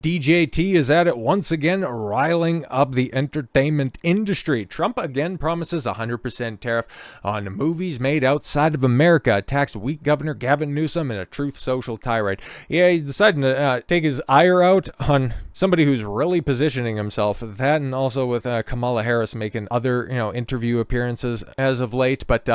DJT is at it once again, riling up the entertainment industry. Trump again promises 100% tariff on movies made outside of America, attacks weak Governor Gavin Newsom in a Truth Social tirade. Yeah, he's deciding to take his ire out on somebody who's really positioning himself. That, and also with Kamala Harris making other, interview appearances as of late. But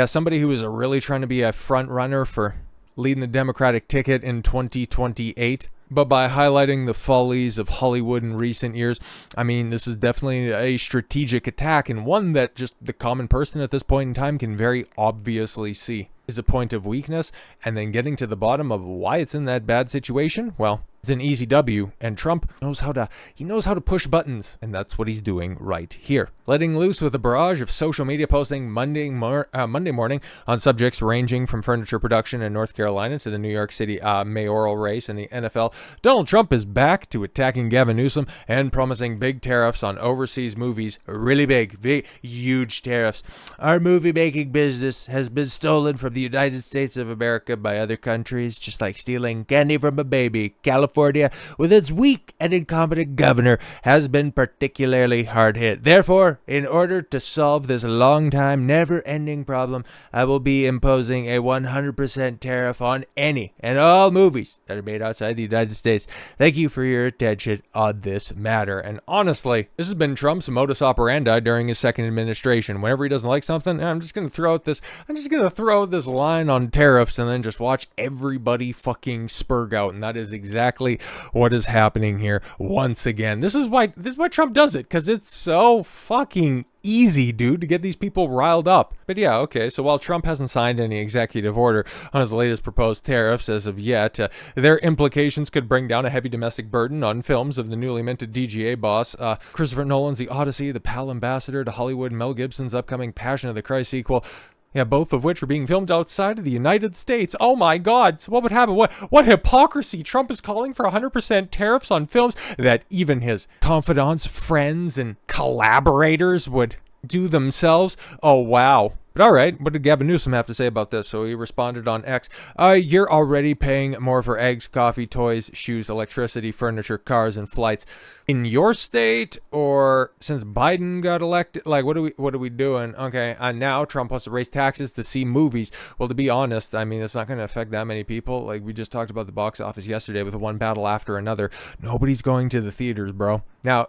somebody who is really trying to be a front runner for leading the Democratic ticket in 2028. But by highlighting the follies of Hollywood in recent years, I mean, this is definitely a strategic attack, and one that just the common person at this point in time can very obviously see is a point of weakness. And then getting to the bottom of why it's in that bad situation, well, it's an easy W, and Trump knows how to push buttons, and that's what he's doing right here. Letting loose with a barrage of social media posting Monday morning on subjects ranging from furniture production in North Carolina to the New York City mayoral race in the NFL, Donald Trump is back to attacking Gavin Newsom and promising big tariffs on overseas movies. Really big, huge tariffs. Our movie-making business has been stolen from the United States of America by other countries, just like stealing candy from a baby. California, with its weak and incompetent governor, has been particularly hard hit. Therefore, in order to solve this long-time, never-ending problem, I will be imposing a 100% tariff on any and all movies that are made outside the United States. Thank you for your attention on this matter. And honestly, this has been Trump's modus operandi during his second administration. Whenever he doesn't like something, I'm just going to throw out this line on tariffs and then just watch everybody fucking spurg out. And that is exactly what is happening here once again. This is why Trump does it, because it's so fucking easy, dude, to get these people riled up. But yeah, okay, so while Trump hasn't signed any executive order on his latest proposed tariffs as of yet, their implications could bring down a heavy domestic burden on films of the newly minted DGA boss, Christopher Nolan's The Odyssey, The Pal Ambassador to Hollywood, Mel Gibson's upcoming Passion of the Christ sequel. Yeah, both of which are being filmed outside of the United States. Oh my God. So what would happen? What hypocrisy. Trump is calling for 100% tariffs on films that even his confidants, friends, and collaborators would do themselves. Oh, wow. But all right, what did Gavin Newsom have to say about this? So he responded on X, you're already paying more for eggs, coffee, toys, shoes, electricity, furniture, cars, and flights in your state, or since Biden got elected? Like, what are we doing? Okay, now Trump wants to raise taxes to see movies. Well, to be honest, I mean, it's not going to affect that many people. Like, we just talked about the box office yesterday with one battle after another. Nobody's going to the theaters, bro. Now,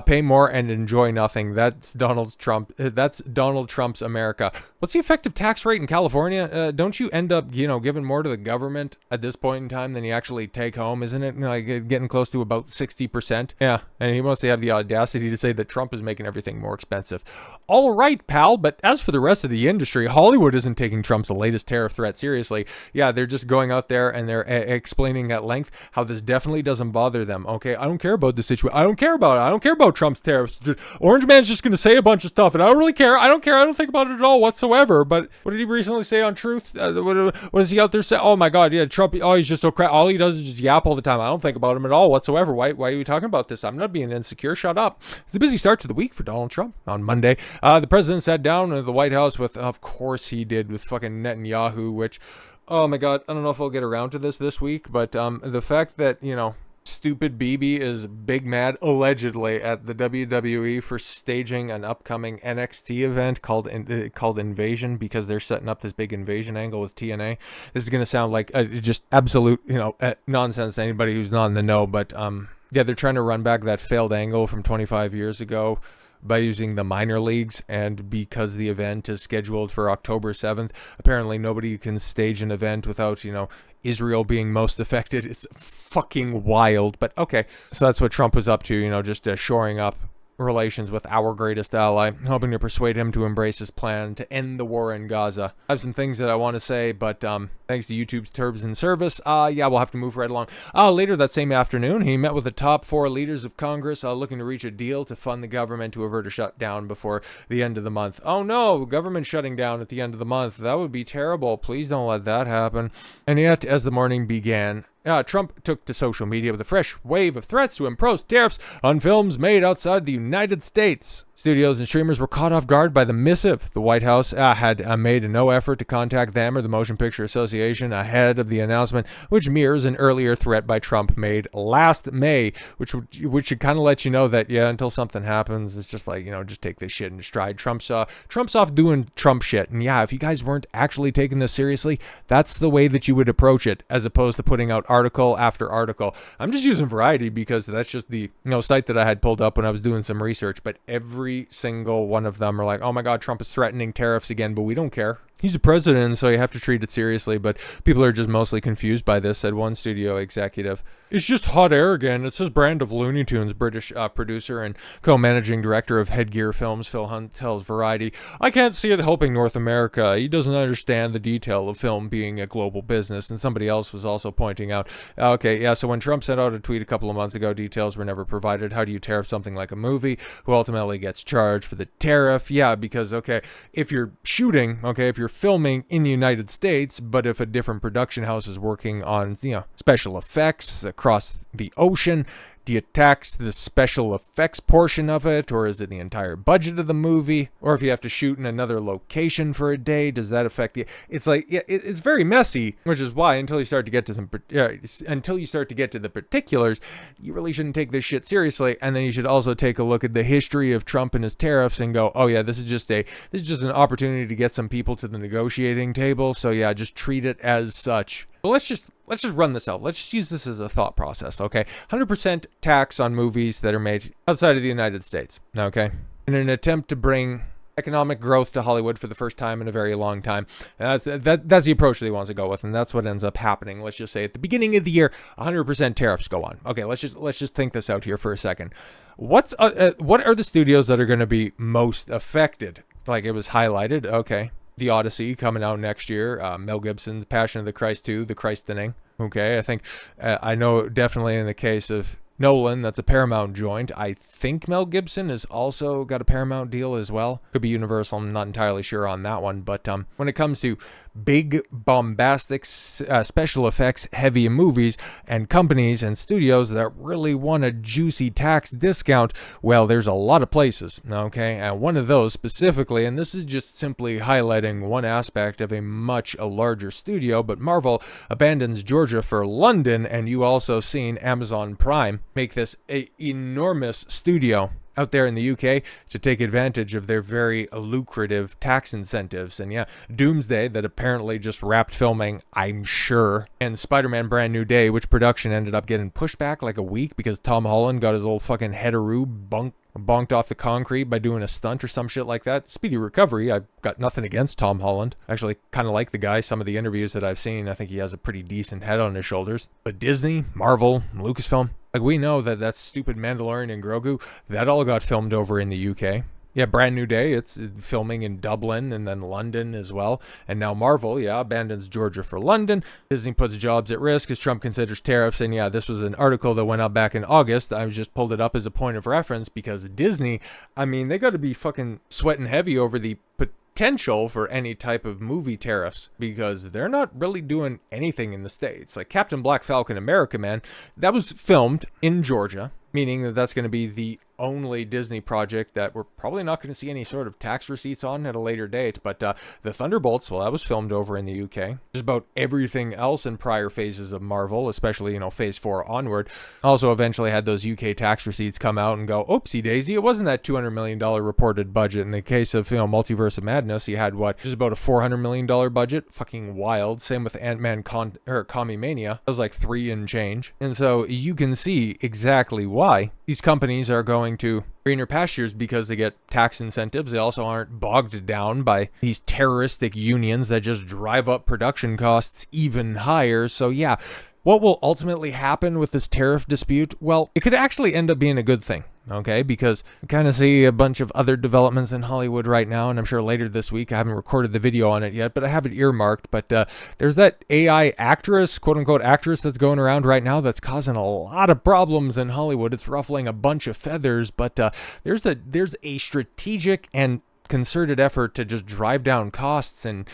pay more and enjoy nothing. That's Donald Trump. That's Donald Trump's America. What's the effective tax rate in California? Don't you end up, giving more to the government at this point in time than you actually take home? Isn't it like getting close to about 60%? Yeah, and he mostly have the audacity to say that Trump is making everything more expensive. All right, pal, but as for the rest of the industry, Hollywood isn't taking Trump's latest tariff threat seriously. Yeah, they're just going out there and they're explaining at length how this definitely doesn't bother them. Okay, I don't care about the situation. I don't care about it. I don't care about Trump's tariffs. Orange Man's just going to say a bunch of stuff, and I don't really care. I don't care. I don't think about it at all whatsoever. But what did he recently say on Truth? What is he out there saying? Oh my God, yeah, Trump. Oh, he's just so crap. All he does is just yap all the time. I don't think about him at all whatsoever. Why are you talking about this? I'm not being insecure. Shut up. It's a busy start to the week for Donald Trump. On Monday, the president sat down in the White House with, of course he did, with fucking Netanyahu, which, oh my God, I don't know if I'll get around to this week, but the fact that, stupid BB is big mad, allegedly, at the WWE for staging an upcoming NXT event called Invasion, because they're setting up this big invasion angle with TNA. This is going to sound like just absolute, nonsense to anybody who's not in the know, but yeah, they're trying to run back that failed angle from 25 years ago by using the minor leagues, and because the event is scheduled for October 7th, apparently nobody can stage an event without, Israel being most affected. It's fucking wild, but okay. So that's what Trump was up to, just shoring up relations with our greatest ally, hoping to persuade him to embrace his plan to end the war in Gaza. I have some things that I want to say, but thanks to YouTube's terms and service, we'll have to move right along. Later that same afternoon, he met with the top 4 leaders of Congress, looking to reach a deal to fund the government to avert a shutdown before the end of the month. Oh no, government shutting down at the end of the month. That would be terrible. Please don't let that happen. And yet, as the morning began, Trump took to social media with a fresh wave of threats to impose tariffs on films made outside the United States. Studios and streamers were caught off guard by the missive. The White House had made no effort to contact them or the Motion Picture Association ahead of the announcement, which mirrors an earlier threat by Trump made last May, which should kind of let you know that, yeah, until something happens, it's just like, just take this shit in stride. Trump's off doing Trump shit. And yeah, if you guys weren't actually taking this seriously, that's the way that you would approach it, as opposed to putting out article after article. I'm just using Variety because that's just the site that I had pulled up when I was doing some research, but every single one of them are like, oh my God, Trump is threatening tariffs again, but we don't care. He's the president, so you have to treat it seriously, but people are just mostly confused by this, said one studio executive. It's just hot air again. It's his brand of Looney Tunes. British producer and co-managing director of Headgear Films, Phil Hunt, tells Variety, I can't see it helping North America. He doesn't understand the detail of film being a global business. And somebody else was also pointing out, okay, yeah, so when Trump sent out a tweet a couple of months ago, details were never provided. How do you tariff something like a movie? Who ultimately gets charged for the tariff? Yeah, because, okay, if you're shooting, okay, if you're filming in the United States, but if a different production house is working on, special effects across the ocean, do you tax the special effects portion of it, or is it the entire budget of the movie? Or if you have to shoot in another location for a day, does that affect the? It's like, yeah, it's very messy, which is why until you start to get to the particulars, you really shouldn't take this shit seriously. And then you should also take a look at the history of Trump and his tariffs and go, oh yeah, this is just an opportunity to get some people to the negotiating table. So yeah, just treat it as such. But let's just run this out. Let's just use this as a thought process, okay? 100% tax on movies that are made outside of the United States, okay? In an attempt to bring economic growth to Hollywood for the first time in a very long time. That's the approach that he wants to go with, and that's what ends up happening. Let's just say at the beginning of the year, 100% tariffs go on. Okay, let's just think this out here for a second. What are the studios that are going to be most affected? Like it was highlighted, okay. The Odyssey coming out next year. Mel Gibson's Passion of the Christ 2, The Christening. Okay, I think I know definitely in the case of Nolan, that's a Paramount joint. I think Mel Gibson has also got a Paramount deal as well. Could be Universal, I'm not entirely sure on that one. But when it comes to big, bombastic, special effects heavy movies and companies and studios that really want a juicy tax discount, well, there's a lot of places, okay? And one of those specifically, and this is just simply highlighting one aspect of a much larger studio, but Marvel abandons Georgia for London, and you also seen Amazon Prime make this a enormous studio out there in the UK to take advantage of their very lucrative tax incentives. And yeah, Doomsday, that apparently just wrapped filming, I'm sure, and Spider-Man Brand New Day, which production ended up getting pushed back like a week because Tom Holland got his old fucking headaroo bonked off the concrete by doing a stunt or some shit like that. Speedy recovery. I've got nothing against Tom Holland. Actually kind of like the guy. Some of the interviews that I've seen, I think he has a pretty decent head on his shoulders. But Disney, Marvel, Lucasfilm, like we know that stupid Mandalorian and Grogu, that all got filmed over in the UK. Yeah, Brand New Day, it's filming in Dublin and then London as well. And now Marvel, yeah, abandons Georgia for London. Disney puts jobs at risk as Trump considers tariffs. And yeah, this was an article that went out back in August. I just pulled it up as a point of reference because Disney, I mean, they got to be fucking sweating heavy over the potential for any type of movie tariffs because they're not really doing anything in the States. Like Captain Black Falcon America, man, that was filmed in Georgia, meaning that that's going to be the only Disney project that we're probably not going to see any sort of tax receipts on at a later date. But the Thunderbolts, well, that was filmed over in the UK. Just about everything else in prior phases of Marvel, especially, phase 4 onward, also eventually had those UK tax receipts come out and go, oopsie daisy, it wasn't that $200 million reported budget. In the case of, Multiverse of Madness, you had just about a $400 million budget. Fucking wild. Same with Ant-Man Commie-Mania. That was like 3 and change. And so you can see exactly why these companies are going to greener pastures because they get tax incentives. They also aren't bogged down by these terroristic unions that just drive up production costs even higher. So yeah, what will ultimately happen with this tariff dispute? Well, it could actually end up being a good thing. Okay, because we kind of see a bunch of other developments in Hollywood right now, and I'm sure later this week, I haven't recorded the video on it yet, but I have it earmarked. But there's that AI actress, quote-unquote actress, that's going around right now that's causing a lot of problems in Hollywood. It's ruffling a bunch of feathers, but there's a strategic and concerted effort to just drive down costs and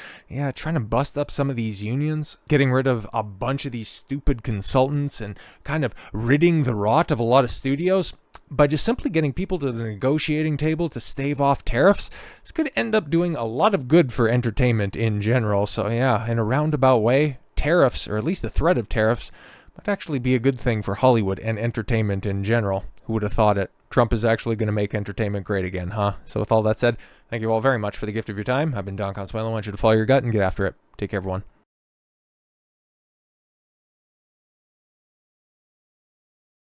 trying to bust up some of these unions, getting rid of a bunch of these stupid consultants and kind of ridding the rot of a lot of studios. by just simply getting people to the negotiating table to stave off tariffs, this could end up doing a lot of good for entertainment in general. So yeah, in a roundabout way, tariffs, or at least the threat of tariffs, might actually be a good thing for Hollywood and entertainment in general. Who would have thought it? Trump is actually going to make entertainment great again, huh? So with all that said, thank you all very much for the gift of your time. I've been Don Consuelo. I want you to follow your gut and get after it. Take care, everyone.